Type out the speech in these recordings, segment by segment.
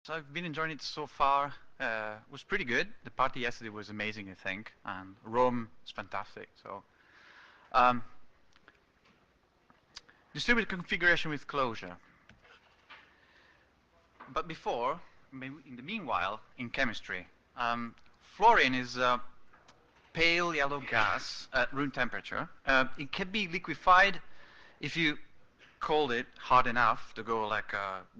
So I've been enjoying it so far. It was pretty good. The party yesterday was amazing, I think, and Rome is fantastic. So um, distributed configuration with Clojure. But before, in the meanwhile, in chemistry, fluorine is a pale yellow gas at room temperature. It can be liquefied if you cold it hard enough to go like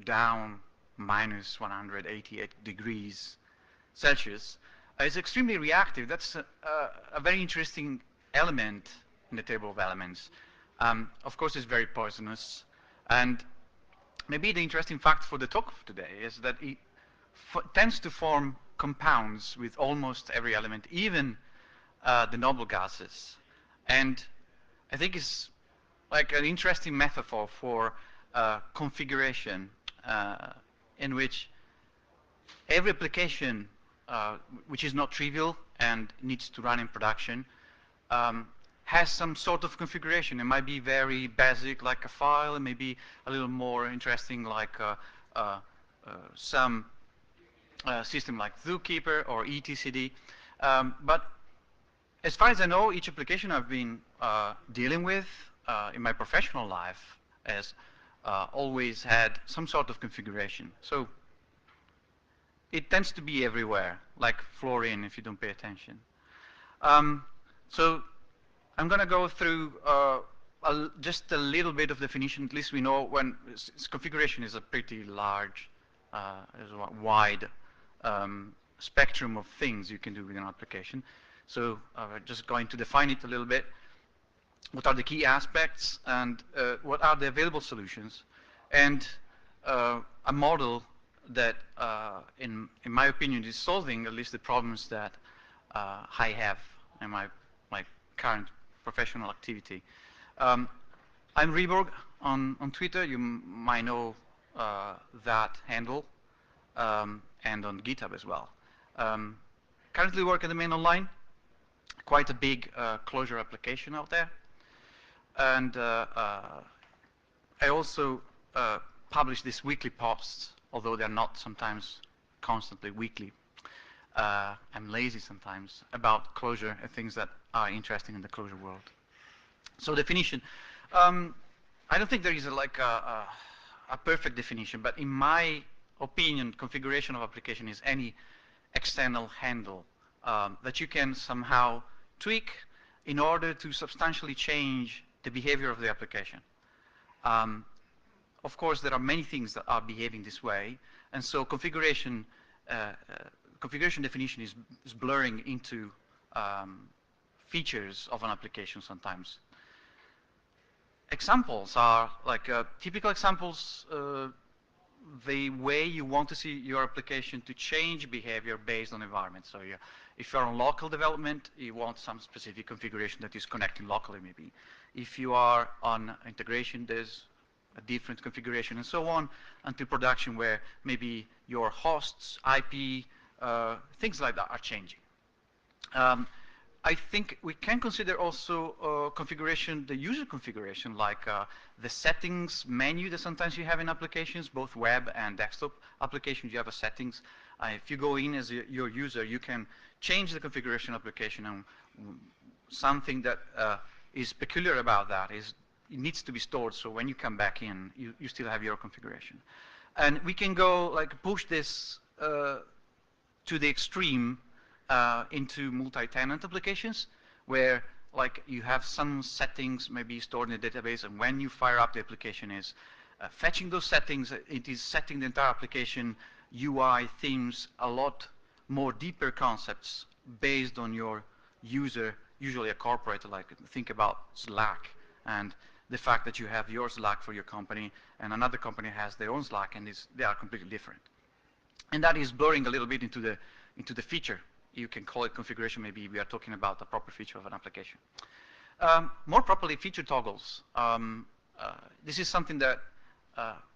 down minus 188 degrees Celsius. It's extremely reactive. That's a very interesting element in the table of elements. Of course, it's very poisonous. And maybe the interesting fact for the talk of today is that it tends to form compounds with almost every element, even the noble gases. And I think it's like an interesting metaphor for configuration in which every application, which is not trivial and needs to run in production, has some sort of configuration. It might be very basic, like a file. It may be a little more interesting, like some system like Zookeeper or etcd. But as far as I know, each application I've been dealing with in my professional life has always had some sort of configuration. So it tends to be everywhere, like fluorine if you don't pay attention. So I'm going to go through just a little bit of definition. At least we know when configuration is a pretty large, is a wide spectrum of things you can do with an application. So we're just going to define it a little bit. What are the key aspects and what are the available solutions? And a model that, in my opinion, is solving at least the problems that I have in my current professional activity. I'm Reborg on Twitter. You might know that handle, and on GitHub as well. Currently work at the main online, quite a big Clojure application out there. And I also publish these weekly posts, although they're not sometimes constantly weekly. I'm lazy sometimes about Clojure and things that are interesting in the Clojure world. So definition. I don't think there is a perfect definition, but in my opinion, configuration of application is any external handle that you can somehow tweak in order to substantially change the behavior of the application. Of course, there are many things that are behaving this way, and so configuration definition is blurring into features of an application sometimes. Examples are like typical examples, the way you want to see your application to change behavior based on environment. So if you're on local development, you want some specific configuration that is connecting locally maybe. If you are on integration, there's a different configuration and so on until production where maybe your hosts, IP, things like that are changing. I think we can consider also configuration, the user configuration, like the settings menu that sometimes you have in applications, both web and desktop applications. You have a settings. If you go in as your user, you can change the configuration application, and something that is peculiar about that is it needs to be stored, so when you come back in, you still have your configuration. And we can go like push this to the extreme into multi-tenant applications, where like you have some settings maybe stored in the database, and when you fire up the application is fetching those settings. It is setting the entire application UI themes, a lot more deeper concepts based on your user, usually a corporate, like think about Slack, and the fact that you have your Slack for your company and another company has their own Slack, and they are completely different. And that is blurring a little bit into the feature. You can call it configuration. Maybe we are talking about the proper feature of an application. More properly, feature toggles. This is something that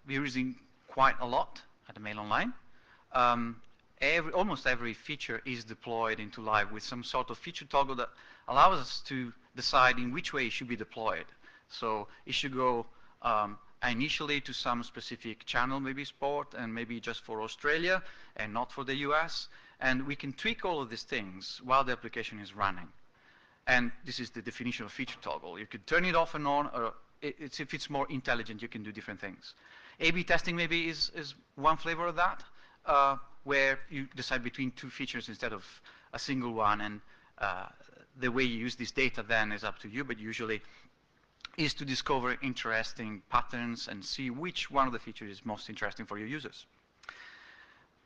we're using quite a lot at the Mail Online. Almost every feature is deployed into live with some sort of feature toggle that allows us to decide in which way it should be deployed. So it should go initially to some specific channel, maybe sport, and maybe just for Australia and not for the US. And we can tweak all of these things while the application is running. And this is the definition of feature toggle. You could turn it off and on, or if it's more intelligent, you can do different things. A/B testing maybe is one flavor of that, where you decide between two features instead of a single one, and the way you use this data then is up to you, but usually is to discover interesting patterns and see which one of the features is most interesting for your users.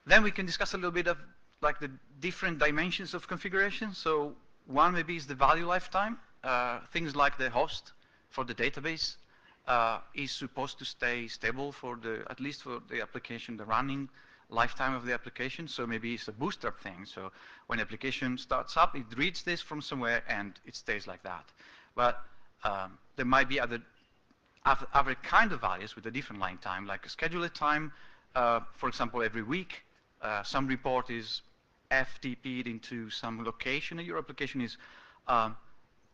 Then we can discuss a little bit of like the different dimensions of configuration. So one maybe is the value lifetime. Things like the host for the database is supposed to stay stable for at least for the application, the running lifetime of the application. So maybe it's a bootstrap thing. So when the application starts up, it reads this from somewhere and it stays like that. But there might be other kind of values with a different line time, like a scheduled time. For example, every week, some report is FTP'd into some location, and your application is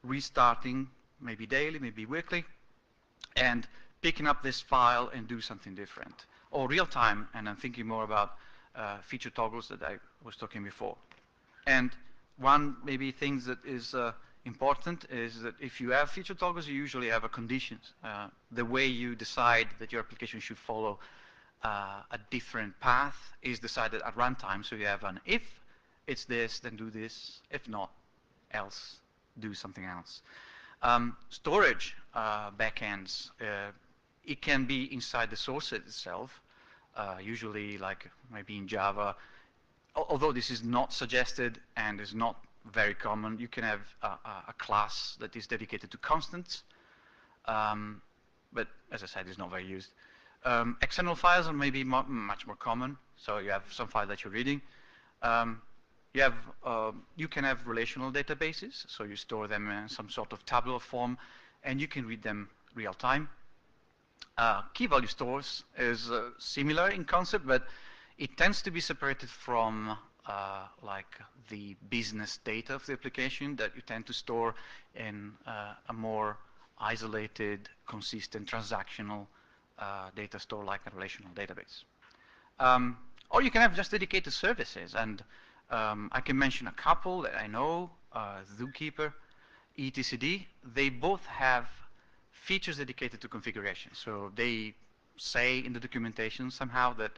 restarting, maybe daily, maybe weekly, and picking up this file and do something different. Or real time, and I'm thinking more about feature toggles that I was talking before. And one maybe things that is important is that if you have feature toggles, you usually have a conditions. The way you decide that your application should follow a different path is decided at runtime. So you have an if it's this, then do this. If not, else, do something else. Storage backends, it can be inside the source itself, usually like maybe in Java. Although this is not suggested and is not very common, you can have a class that is dedicated to constants, but as I said, it's not very used. XML files are maybe much more common, so you have some file that you're reading. You can have relational databases, so you store them in some sort of tabular form, and you can read them real time. Key value stores is similar in concept, but it tends to be separated from like the business data of the application that you tend to store in a more isolated, consistent, transactional data store like a relational database. Or you can have just dedicated services, and I can mention a couple that I know, Zookeeper, etcd. They both have features dedicated to configuration. So they say in the documentation somehow that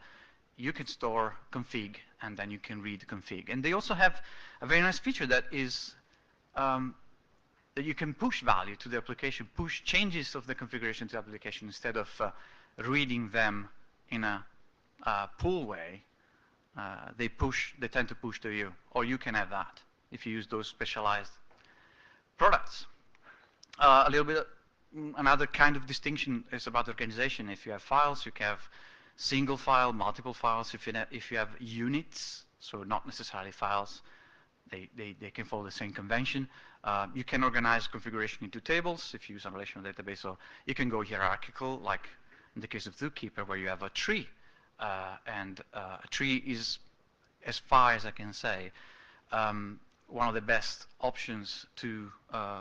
you can store config and then you can read config. And they also have a very nice feature that is that you can push value to the application, push changes of the configuration to the application instead of reading them in a pull way. They tend to push to you, or you can have that if you use those specialized products. A little bit, another kind of distinction is about organization. If you have files, you can have single file, multiple files. If you have units, so not necessarily files, they can follow the same convention. You can organize configuration into tables if you use a relational database, or you can go hierarchical, like in the case of Zookeeper, where you have a tree. And a tree is, as far as I can say, one of the best options to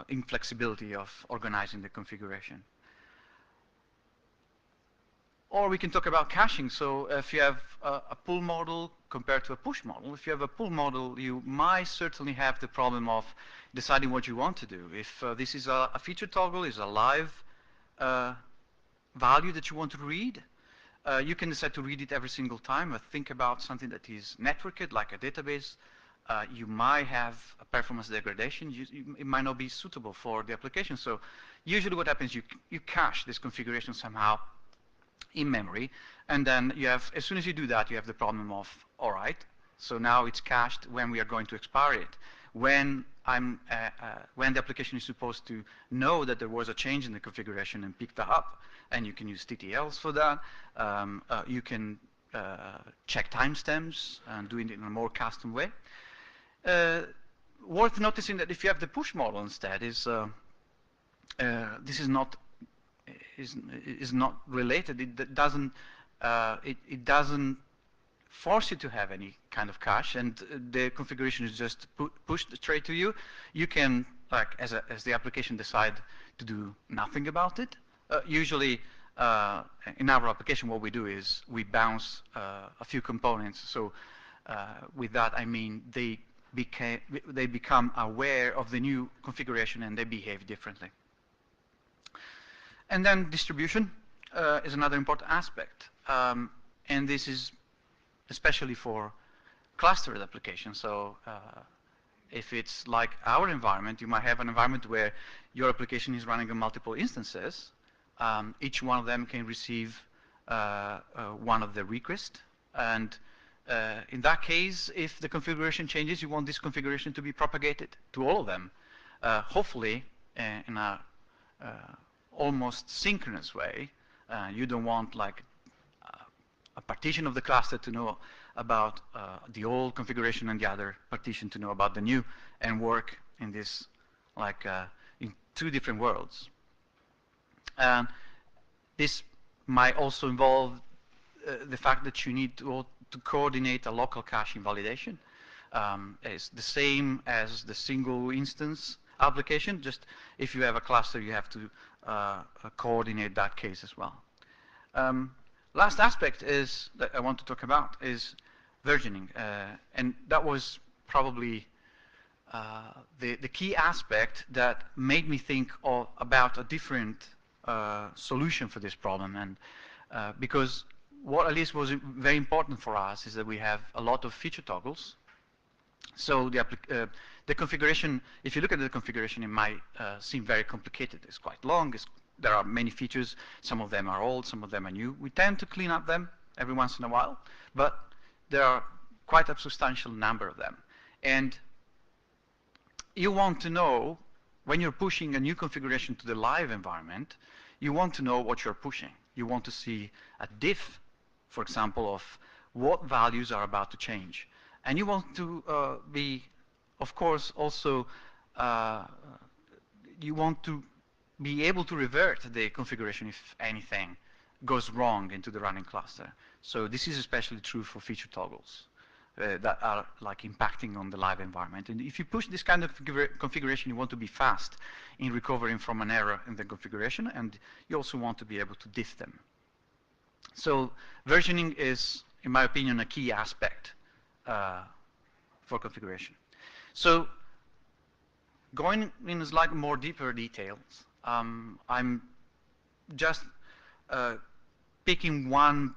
inflexibility of organizing the configuration. Or we can talk about caching. So if you have a pull model compared to a push model, if you have a pull model, you might certainly have the problem of deciding what you want to do. If this is a feature toggle, is a live value that you want to read, you can decide to read it every single time. But think about something that is networked, like a database. You might have a performance degradation. It might not be suitable for the application. So usually what happens, you cache this configuration somehow in memory, and then you have, as soon as you do that, you have the problem of, all right, so now it's cached when we are going to expire it. When the application is supposed to know that there was a change in the configuration and pick that up, and you can use TTLs for that. You can check timestamps and do it in a more custom way. Worth noticing that if you have the push model instead, this is not related. It doesn't force you to have any kind of cache, and the configuration is just pushed straight to you. You can, like, as the application, decide to do nothing about it. Usually, in our application, what we do is we bounce a few components. So with that, I mean they become aware of the new configuration and they behave differently. And then distribution is another important aspect. And this is especially for clustered applications. So if it's like our environment, you might have an environment where your application is running on multiple instances. Each one of them can receive one of the requests. And in that case, if the configuration changes, you want this configuration to be propagated to all of them. Hopefully, in a almost synchronous way. You don't want like a partition of the cluster to know about the old configuration and the other partition to know about the new, and work in this like in two different worlds. And this might also involve the fact that you need to coordinate a local caching validation. It's the same as the single instance application, just if you have a cluster, you have to coordinate that case as well. Last aspect is that I want to talk about is versioning, and that was probably the key aspect that made me think about a different solution for this problem. And because what at least was very important for us is that we have a lot of feature toggles. So the configuration, if you look at the configuration, it might seem very complicated. It's quite long. There are many features. Some of them are old, some of them are new. We tend to clean up them every once in a while, but there are quite a substantial number of them. And you want to know, when you're pushing a new configuration to the live environment, you want to know what you're pushing. You want to see a diff, for example, of what values are about to change. And you want to be, of course, also, you want to be able to revert the configuration if anything goes wrong into the running cluster. So this is especially true for feature toggles that are like impacting on the live environment. And if you push this kind of configuration, you want to be fast in recovering from an error in the configuration, and you also want to be able to diff them. So versioning is, in my opinion, a key aspect for configuration. So going in slightly more deeper details, I'm just picking one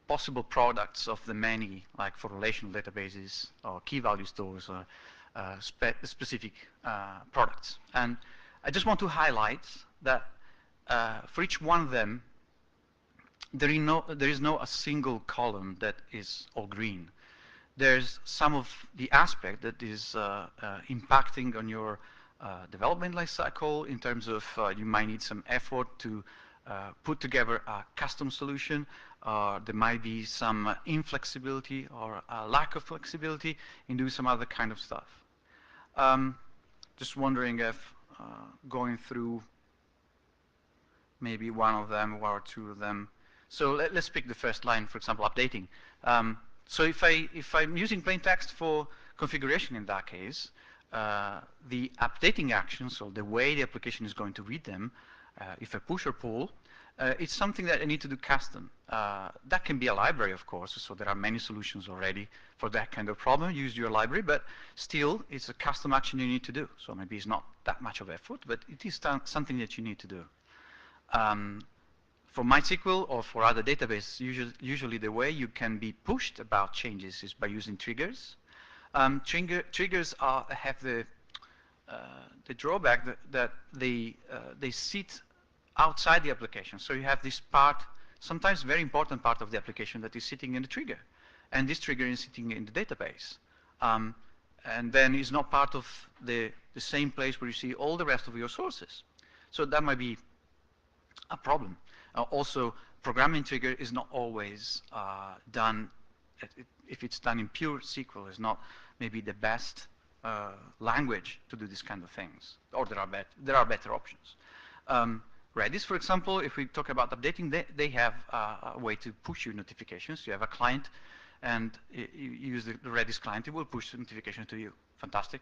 possible products of the many, like for relational databases or key value stores or specific products. And I just want to highlight that for each one of them, there is no a single column that is all green. There's some of the aspect that is impacting on your development life cycle in terms of you might need some effort to put together a custom solution. There might be some inflexibility or a lack of flexibility in doing some other kind of stuff. Just wondering if going through maybe one of them or two of them. So let's pick the first line, for example, updating. So if I'm using plain text for configuration in that case, the updating action, so the way the application is going to read them, if I push or pull, it's something that I need to do custom. That can be a library, of course, so there are many solutions already for that kind of problem. Use your library, but still, it's a custom action you need to do. So maybe it's not that much of effort, but it is something that you need to do. For MySQL or for other databases, usually the way you can be pushed about changes is by using triggers. Triggers have the drawback that they sit outside the application. So you have this part, sometimes very important part of the application that is sitting in the trigger. And this trigger is sitting in the database. And then is not part of the same place where you see all the rest of your sources. So that might be a problem. Also, programming trigger is not always done, if it's done in pure SQL, is not maybe the best language to do these kind of things, or there are better options. Redis, for example, if we talk about updating, they have a way to push you notifications. You have a client, and you use the Redis client, it will push the notification to you. Fantastic.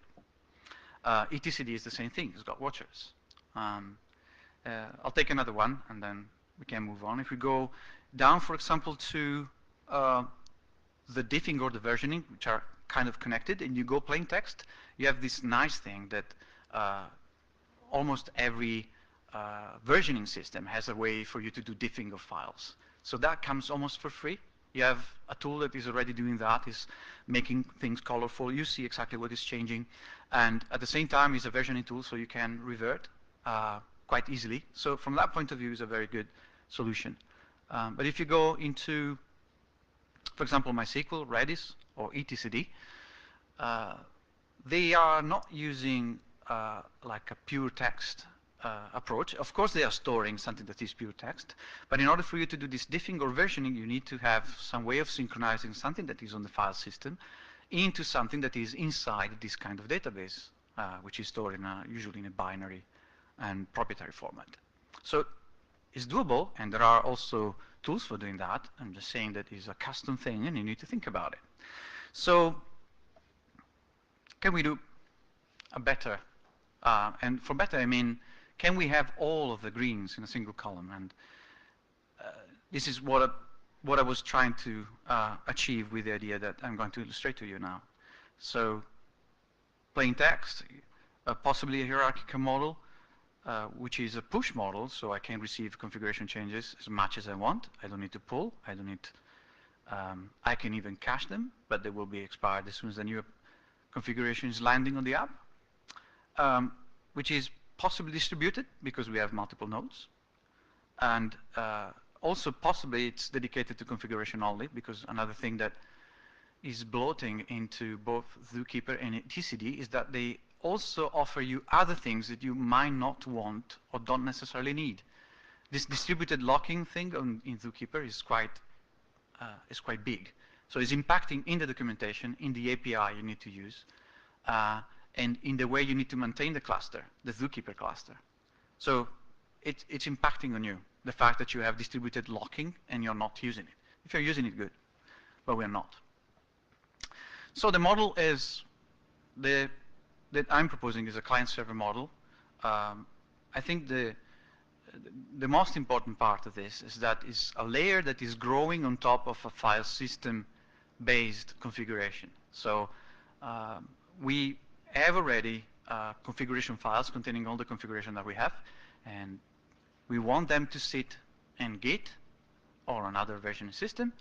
etcd is the same thing, it's got watchers. I'll take another one, and then we can move on. If we go down, for example, to the diffing or the versioning, which are kind of connected, and you go plain text, you have this nice thing that almost every versioning system has a way for you to do diffing of files. So that comes almost for free. You have a tool that is already doing that, is making things colorful. You see exactly what is changing. And at the same time, it's a versioning tool, so you can revert quite easily. So from that point of view, it's a very good solution. But if you go into, for example, MySQL, Redis, or etcd, they are not using like a pure text approach. Of course, they are storing something that is pure text, but in order for you to do this diffing or versioning, you need to have some way of synchronizing something that is on the file system into something that is inside this kind of database, which is stored in usually in a binary and proprietary format. So it's doable, and there are also tools for doing that. I'm just saying that is a custom thing, and you need to think about it. So can we do a better, and for better I mean, can we have all of the greens in a single column? And this is what I was trying to achieve with the idea that I'm going to illustrate to you now. So plain text, possibly a hierarchical model, which is a push model, so I can receive configuration changes as much as I want. I don't need to pull. I don't need. I can even cache them, but they will be expired as soon as the new configuration is landing on the app, which is possibly distributed because we have multiple nodes, and also possibly it's dedicated to configuration only, because another thing that is bloating into both Zookeeper and etcd is that they also offer you other things that you might not want or don't necessarily need. This distributed locking thing in Zookeeper is quite big. So it's impacting in the documentation, in the API you need to use, and in the way you need to maintain the cluster, the Zookeeper cluster. So it's impacting on you, the fact that you have distributed locking and you're not using it. If you're using it, good, but we're not. So the model is that I'm proposing is a client-server model. I think the most important part of this is that it's a layer that is growing on top of a file system-based configuration. So we have already configuration files containing all the configuration that we have, and we want them to sit in Git or another version system,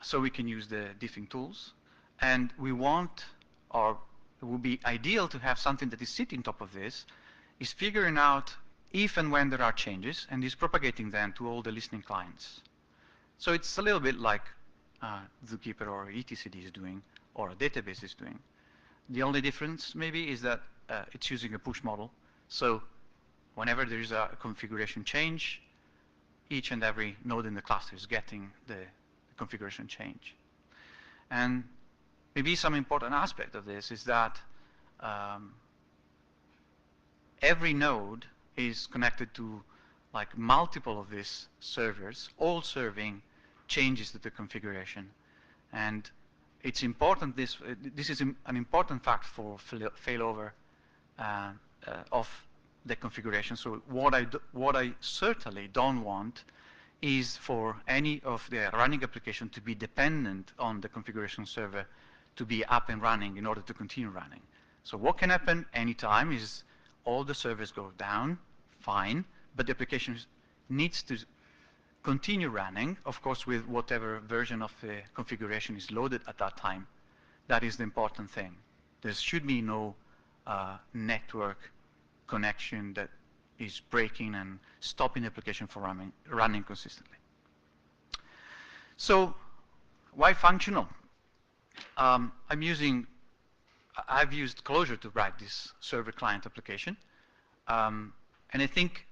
so we can use the diffing tools. And we want, or it would be ideal to have something that is sitting on top of this, is figuring out if and when there are changes, and is propagating them to all the listening clients. So it's a little bit like Zookeeper or etcd is doing, or a database is doing. The only difference maybe is that it's using a push model. So whenever there is a configuration change, each and every node in the cluster is getting the configuration change. And maybe some important aspect of this is that every node is connected to like multiple of these servers, all serving changes to the configuration. And it's important, this is an important fact for failover of the configuration. So what I certainly don't want is for any of the running application to be dependent on the configuration server to be up and running in order to continue running. So what can happen anytime is all the servers go down, fine, but the application needs to continue running, of course, with whatever version of the configuration is loaded at that time. That is the important thing. There should be no network connection that is breaking and stopping the application from running consistently. So why functional? I've used Clojure to write this server client application. And I think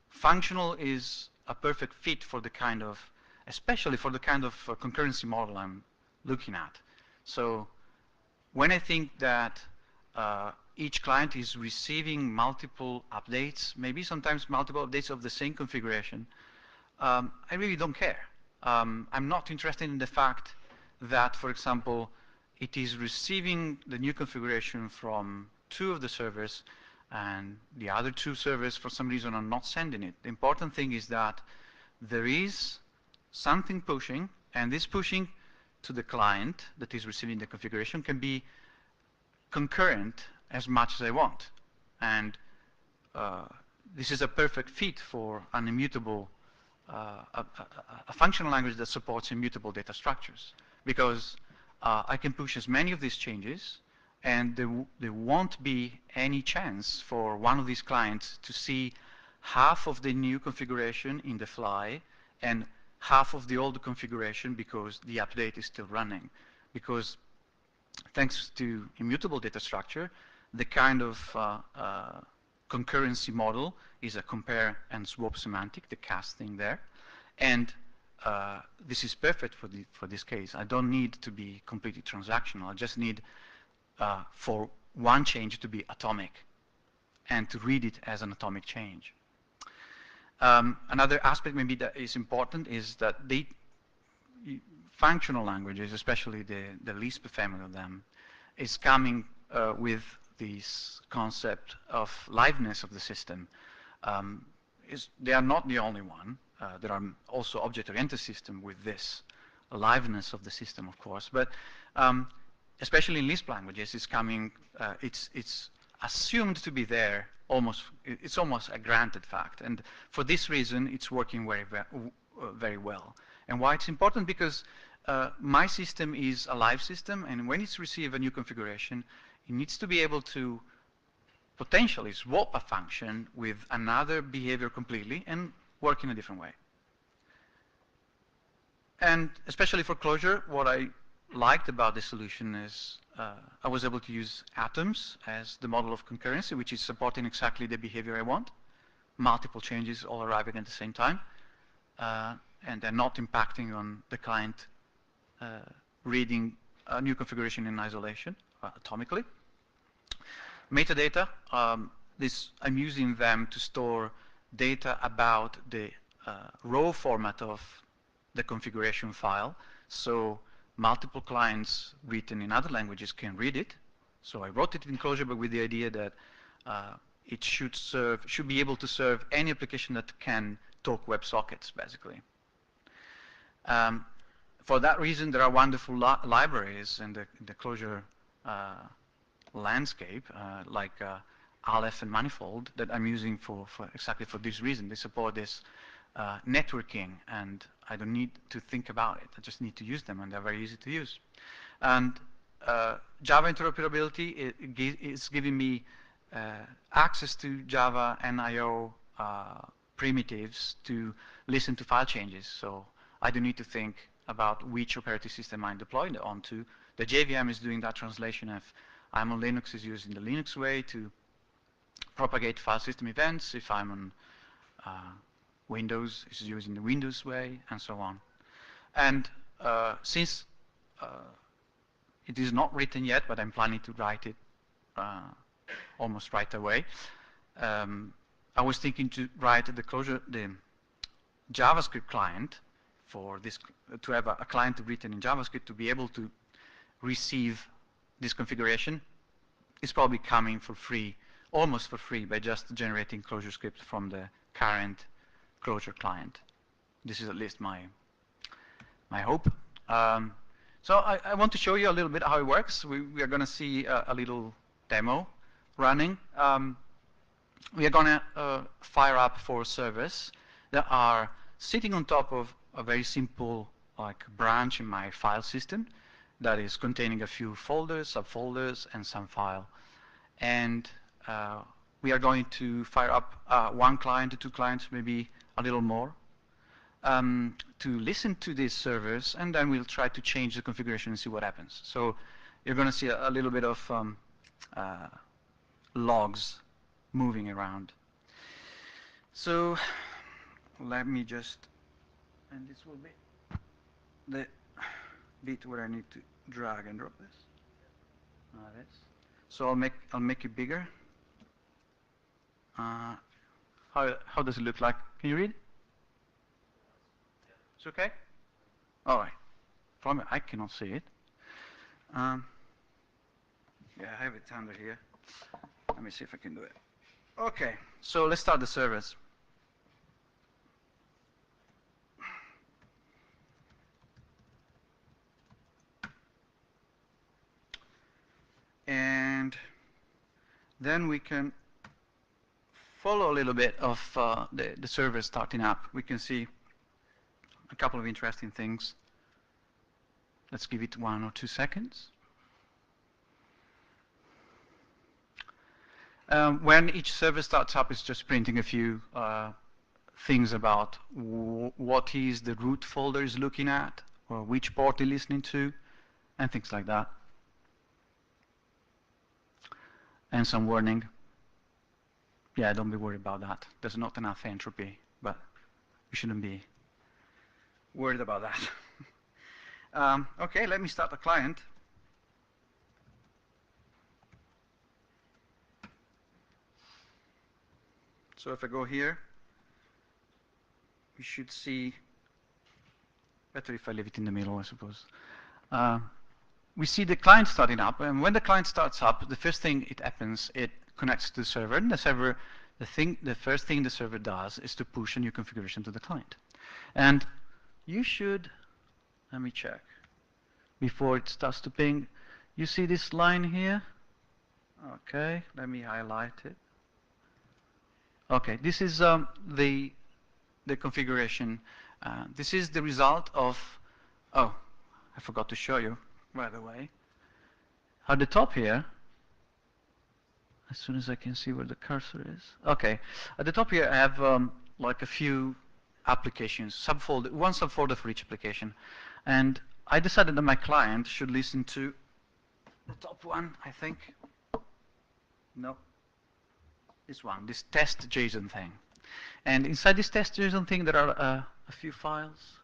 functional is a perfect fit for the kind of, especially for the kind of concurrency model I'm looking at. So when I think that each client is receiving multiple updates, maybe sometimes multiple updates of the same configuration, I really don't care. I'm not interested in the fact that, for example, it is receiving the new configuration from 2 of the servers, and the other 2 servers, for some reason, are not sending it. The important thing is that there is something pushing, and this pushing to the client that is receiving the configuration can be concurrent as much as I want. And this is a perfect fit for an immutable, a functional language that supports immutable data structures, because I can push as many of these changes, and there won't be any chance for one of these clients to see half of the new configuration in the fly and half of the old configuration because the update is still running. Because thanks to immutable data structure, the kind of concurrency model is a compare and swap semantic, the casting there. And this is perfect for this case. I don't need to be completely transactional. I just need for one change to be atomic and to read it as an atomic change. Another aspect maybe that is important is that functional languages, especially the Lisp family of them, is coming with this concept of liveness of the system. They are not the only one. There are also object-oriented systems with this liveness of the system, of course. But especially in Lisp languages, it's coming. It's assumed to be there. It's almost a granted fact. And for this reason, it's working very well. And why it's important? Because my system is a live system, and when it's received a new configuration, it needs to be able to potentially swap a function with another behavior completely and work in a different way. And especially for Clojure, what I liked about this solution is I was able to use atoms as the model of concurrency, which is supporting exactly the behavior I want. Multiple changes all arriving at the same time, and they're not impacting on the client reading a new configuration in isolation atomically. Metadata, I'm using them to store data about the raw format of the configuration file, so multiple clients written in other languages can read it. So I wrote it in Clojure, but with the idea that it should be able to serve any application that can talk WebSockets, basically. For that reason, there are wonderful libraries in the Clojure landscape, like Aleph and Manifold, that I'm using for exactly for this reason. They support this networking, and I don't need to think about it. I just need to use them, and they're very easy to use. And Java interoperability is giving me access to Java and IO primitives to listen to file changes. So I don't need to think about which operating system I'm deploying it onto. The JVM is doing that translation. If I'm on Linux, is using the Linux way to propagate file system events. If I'm on Windows, is using the Windows way, and so on. And since it is not written yet, but I'm planning to write it almost right away, I was thinking to write the JavaScript client for this, to have a client written in JavaScript to be able to receive this configuration. It's probably coming for free, almost for free, by just generating Clojure script from the current Clojure client. This is at least my hope. So I want to show you a little bit how it works. We are going to see a little demo running. We are going to fire up 4 servers that are sitting on top of a very simple branch in my file system that is containing a few folders, subfolders, and some file. And we are going to fire up 1 client, 2 clients, maybe a little more, to listen to these servers, and then we'll try to change the configuration and see what happens. So you're going to see a little bit of logs moving around. So let me just, and this will be the bit where I need to drag and drop this. So I'll make it bigger. How does it look like? Can you read? It's okay? All right. Probably I cannot see it. Yeah, I have it under here. Let me see if I can do it. Okay, so let's start the servers. Then we can follow a little bit of the server starting up. We can see a couple of interesting things. Let's give it 1 or 2 seconds. When each server starts up, it's just printing a few things about what is the root folder is looking at, or which port it's listening to, and things like that. And some warning. Yeah, don't be worried about that. There's not enough entropy, but you shouldn't be worried about that. Okay, let me start the client. So if I go here, you should see, better if I leave it in the middle, I suppose. We see the client starting up, and when the client starts up, the first thing it happens, it connects to the server, and the server, the first thing the server does is to push a new configuration to the client. And you should, let me check, before it starts to ping, you see this line here? Okay, let me highlight it. Okay, this is the configuration. This is the result of, oh, I forgot to show you, by the way. At the top here, as soon as I can see where the cursor is. Okay, at the top here I have like a few applications, one subfolder for each application. And I decided that my client should listen to the top one, I think. No, this one, this test JSON thing. And inside this test JSON thing there are a few files,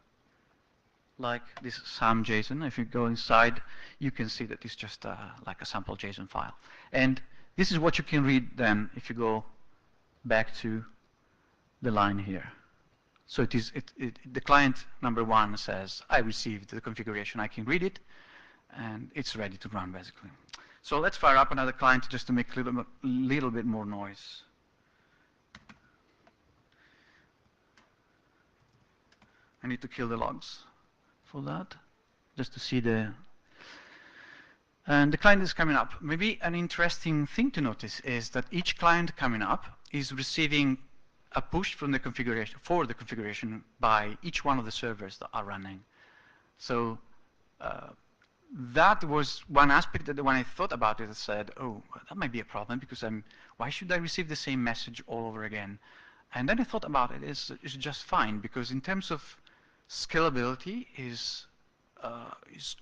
like this SAM JSON. If you go inside, you can see that it's just like a sample JSON file. And this is what you can read then if you go back to the line here. So the client number 1 says, I received the configuration, I can read it, and it's ready to run basically. So let's fire up another client just to make a little bit more noise. I need to kill the logs for that, just to see the... And the client is coming up. Maybe an interesting thing to notice is that each client coming up is receiving a push from the configuration, for the configuration by each one of the servers that are running. So that was one aspect that when I thought about it, I said, oh, that might be a problem because why should I receive the same message all over again? And then I thought about it, it's just fine because in terms of scalability is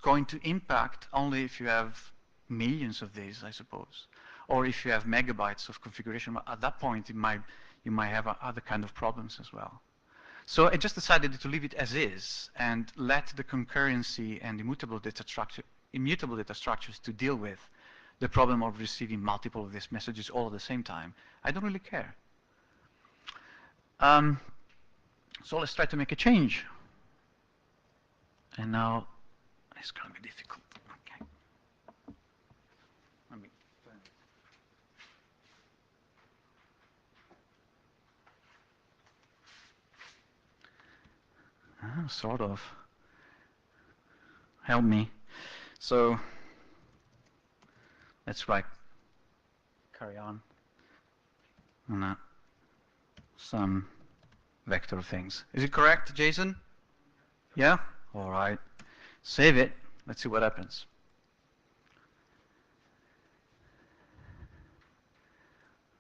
going to impact only if you have millions of these, I suppose, or if you have megabytes of configuration. At that point, you might have other kind of problems as well. So I just decided to leave it as is and let the concurrency and immutable data structures to deal with the problem of receiving multiple of these messages all at the same time. I don't really care. So let's try to make a change. And now it's going to be difficult. Okay. Let me sort of. Help me. So let's carry on some vector things. Is it correct, Jason? Yeah? All right. Save it. Let's see what happens.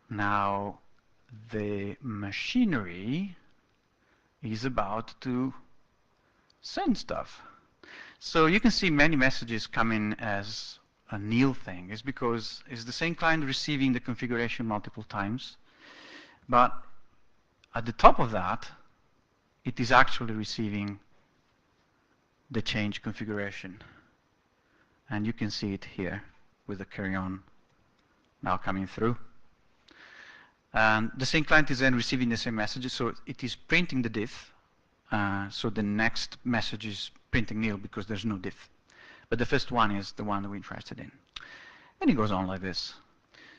Now, the machinery is about to send stuff. So you can see many messages coming as a nil thing. It's because it's the same client receiving the configuration multiple times, but at the top of that, it is actually receiving the change configuration. And you can see it here with the carry on now coming through. And the same client is then receiving the same messages, so it is printing the diff. So the next message is printing nil because there's no diff. But the first one is the one that we're interested in. And it goes on like this.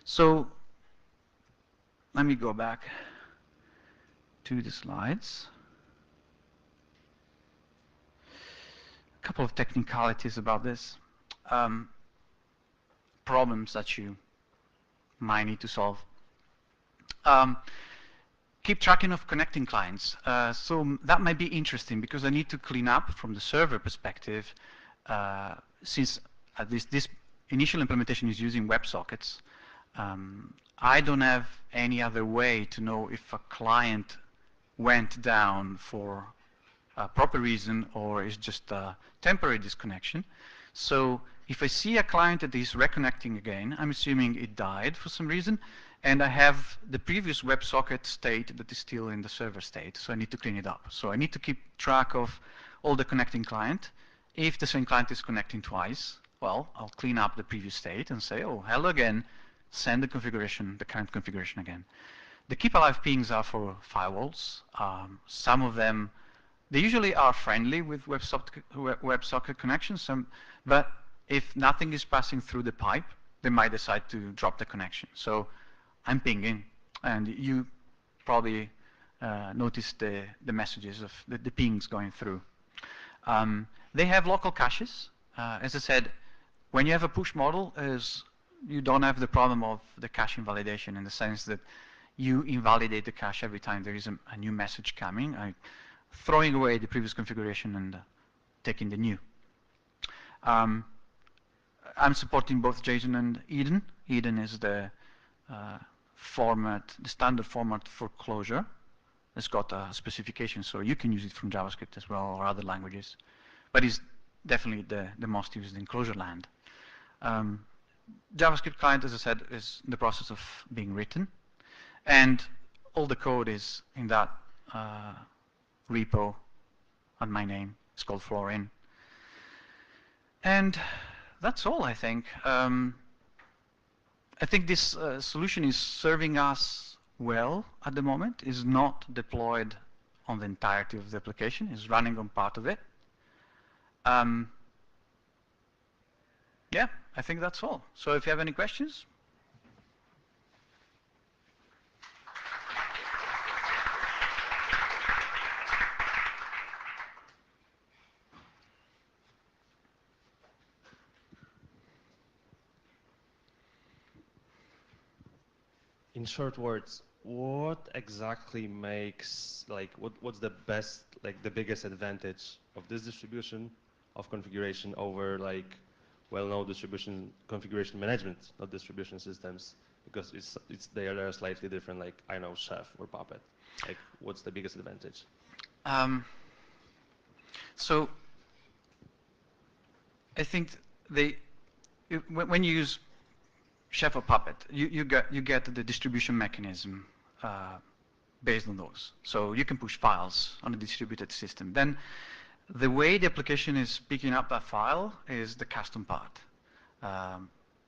So let me go back to the slides. A couple of technicalities about this. Problems that you might need to solve. Um, Keep tracking of connecting clients. So that might be interesting because I need to clean up from the server perspective, since at least this initial implementation is using WebSockets. I don't have any other way to know if a client went down for a proper reason or is just a temporary disconnection. So if I see a client that is reconnecting again, I'm assuming it died for some reason, and I have the previous WebSocket state that is still in the server state, so I need to clean it up. So I need to keep track of all the connecting client. If the same client is connecting twice, well, I'll clean up the previous state and say, oh, hello again, send the configuration, the current configuration again. The keep alive pings are for firewalls. Some of them, they usually are friendly with WebSocket connections, but if nothing is passing through the pipe, they might decide to drop the connection. So I'm pinging, and you probably noticed the messages of the pings going through. They have local caches. As I said, when you have a push model, you don't have the problem of the cache invalidation in the sense that you invalidate the cache every time there is a new message coming, throwing away the previous configuration and taking the new. I'm supporting both JSON and Eden. Eden is the format, the standard format for Clojure. It's got a specification, so you can use it from JavaScript as well or other languages, but it's definitely the most used in Clojure land. JavaScript client, as I said, is in the process of being written, and all the code is in that repo on my name. It's called Fluorine. And that's all, I think. I think this solution is serving us well at the moment. Is not deployed on the entirety of the application. Is running on part of it. Yeah, I think that's all. So if you have any questions. In short words, what exactly makes, like, what's the best, like, the biggest advantage of this distribution of configuration over, like, well-known distribution configuration management, not distribution systems, because they are slightly different, like, I know, Chef or Puppet. Like, what's the biggest advantage? So I think when you use Chef or Puppet, you get the distribution mechanism based on those. So you can push files on a distributed system. Then the way the application is picking up that file is the custom part.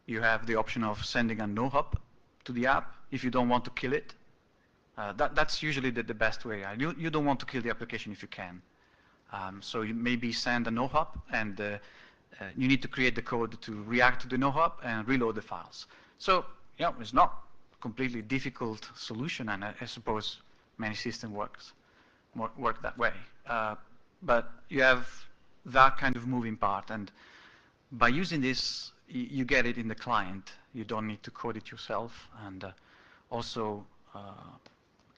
You have the option of sending a no-hop to the app if you don't want to kill it. That's usually the best way. You don't want to kill the application if you can. So you maybe send a no-hop, and you need to create the code to react to the no-hop and reload the files. So yeah, it's not a completely difficult solution, and I suppose many systems work that way. But you have that kind of moving part, and by using this, you get it in the client. You don't need to code it yourself, and also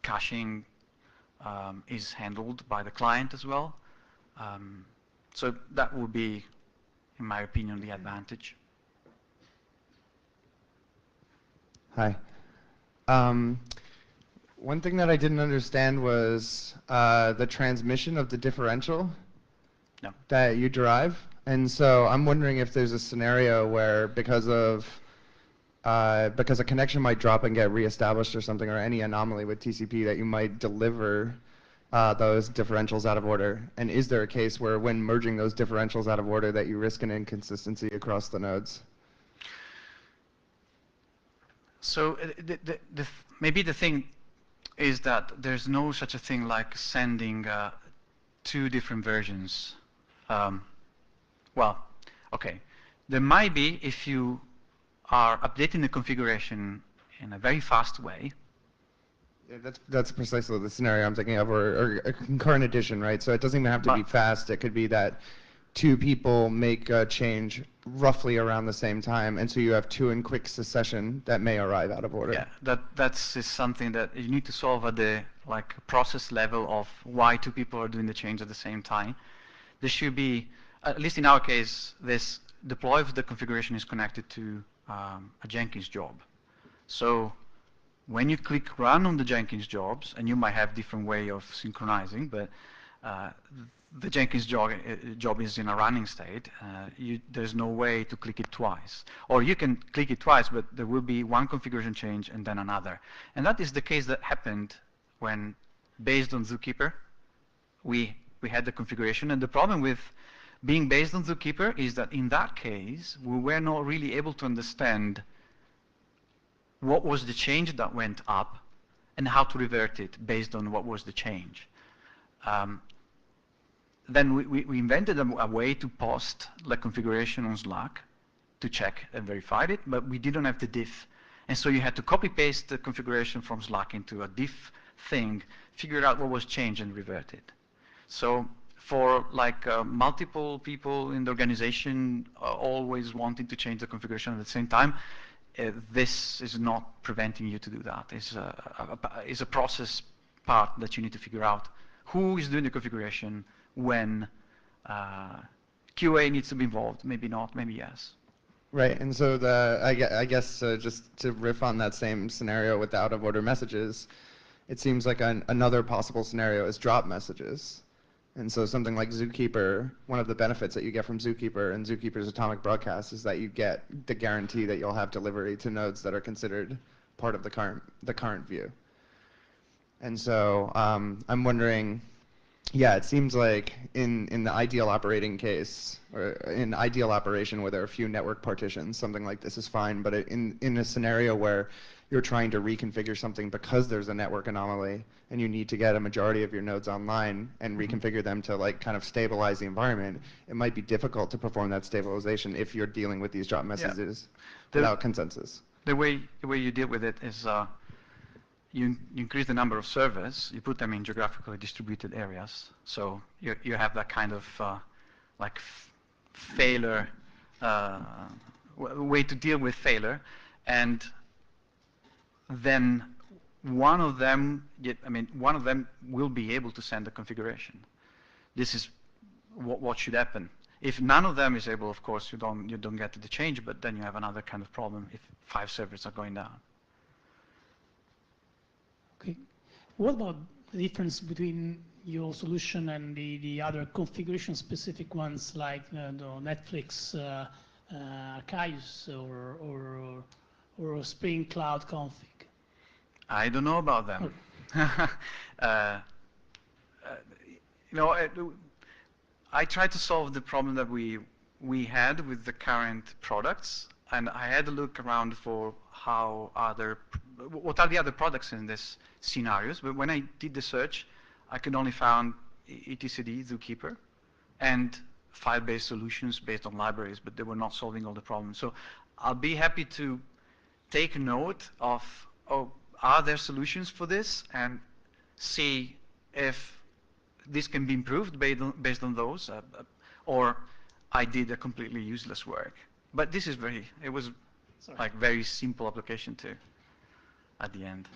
caching is handled by the client as well. So that would be, in my opinion, the advantage. Hi. One thing that I didn't understand was the transmission of the differential that you derive. And so I'm wondering if there's a scenario where because a connection might drop and get reestablished or something, or any anomaly with TCP, that you might deliver those differentials out of order. And is there a case where when merging those differentials out of order that you risk an inconsistency across the nodes? So maybe the thing is that there's no such a thing like sending two different versions. Well, okay. There might be if you are updating the configuration in a very fast way. Yeah, that's precisely the scenario I'm thinking of, or a concurrent edition, right? So it doesn't even have to be fast. It could be that two people make a change roughly around the same time, and so you have two in quick succession that may arrive out of order. Yeah, that's is something that you need to solve at the like process level of why two people are doing the change at the same time. There should be, at least in our case, this deploy of the configuration is connected to a Jenkins job. So when you click run on the Jenkins jobs, and you might have different way of synchronizing, but uh, the Jenkins job is in a running state. There's no way to click it twice. Or you can click it twice, but there will be one configuration change and then another. And that is the case that happened when, based on Zookeeper, we had the configuration. And the problem with being based on Zookeeper is that in that case, we were not really able to understand what was the change that went up and how to revert it based on what was the change. Then we invented a way to post the configuration on Slack to check and verify it, but we didn't have the diff. And so you had to copy paste the configuration from Slack into a diff thing, figure out what was changed and revert it. So for like multiple people in the organization always wanting to change the configuration at the same time, this is not preventing you to do that. It's a process part that you need to figure out. Who is doing the configuration when QA needs to be involved? Maybe not, maybe yes. Right, and so I guess just to riff on that same scenario with the out-of-order messages, it seems like another possible scenario is drop messages. And so something like Zookeeper, one of the benefits that you get from Zookeeper and Zookeeper's atomic broadcast is that you get the guarantee that you'll have delivery to nodes that are considered part of the current view. And so I'm wondering, yeah, it seems like in the ideal operating case, or in ideal operation where there are a few network partitions, something like this is fine. But in a scenario where you're trying to reconfigure something because there's a network anomaly and you need to get a majority of your nodes online and reconfigure them to like kind of stabilize the environment, it might be difficult to perform that stabilization if you're dealing with these drop messages without consensus. The way you deal with it is you increase the number of servers, you put them in geographically distributed areas, so you have that kind of like failure, way to deal with failure, and then one of them will be able to send the configuration. This is what should happen. If none of them is able, of course, you don't get the change, but then you have another kind of problem if 5 servers are going down. Okay. What about the difference between your solution and the other configuration-specific ones like the Netflix Archives or Spring Cloud Config? I don't know about them. I tried to solve the problem that we had with the current products, and I had to look around for what are the other products in this scenarios. But when I did the search, I could only find etcd, Zookeeper, and file-based solutions based on libraries, but they were not solving all the problems. So I'll be happy to take note of, are there solutions for this, and see if this can be improved based on those, or I did a completely useless work. But this is it was like very simple application too, at the end.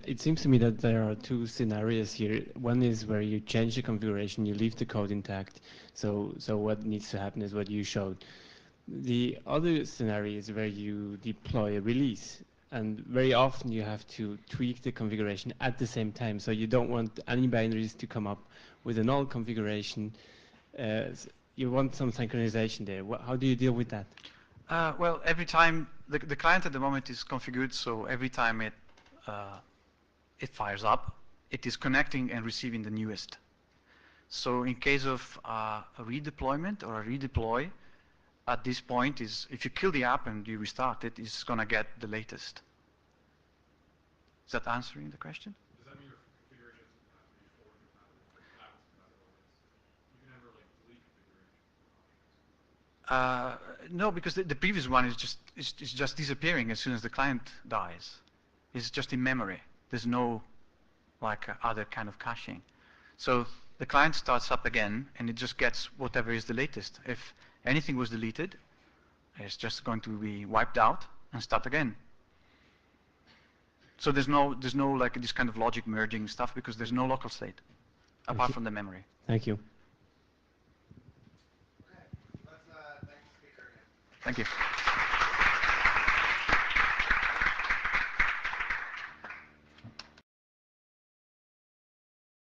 It seems to me that there are two scenarios here. One is where you change the configuration, you leave the code intact. So what needs to happen is what you showed. The other scenario is where you deploy a release, and very often you have to tweak the configuration at the same time. So you don't want any binaries to come up with a null configuration. You want some synchronization there. How do you deal with that? Well, every time the client at the moment is configured, so every time it fires up, it is connecting and receiving the newest. So in case of a redeployment or a redeploy, at this point is if you kill the app and you restart it, it's going to get the latest. Is that answering the question? Does that mean your configuration doesn't have to be forward compatible, like backwards compatible? You can never like delete configuration. No, because the previous one is just disappearing as soon as the client dies. It's just in memory. There's no like other kind of caching. So the client starts up again, and it just gets whatever is the latest. If anything was deleted, it's just going to be wiped out and start again. So there's no like this kind of logic merging stuff because there's no local state apart from the memory. Thank you. Thank you.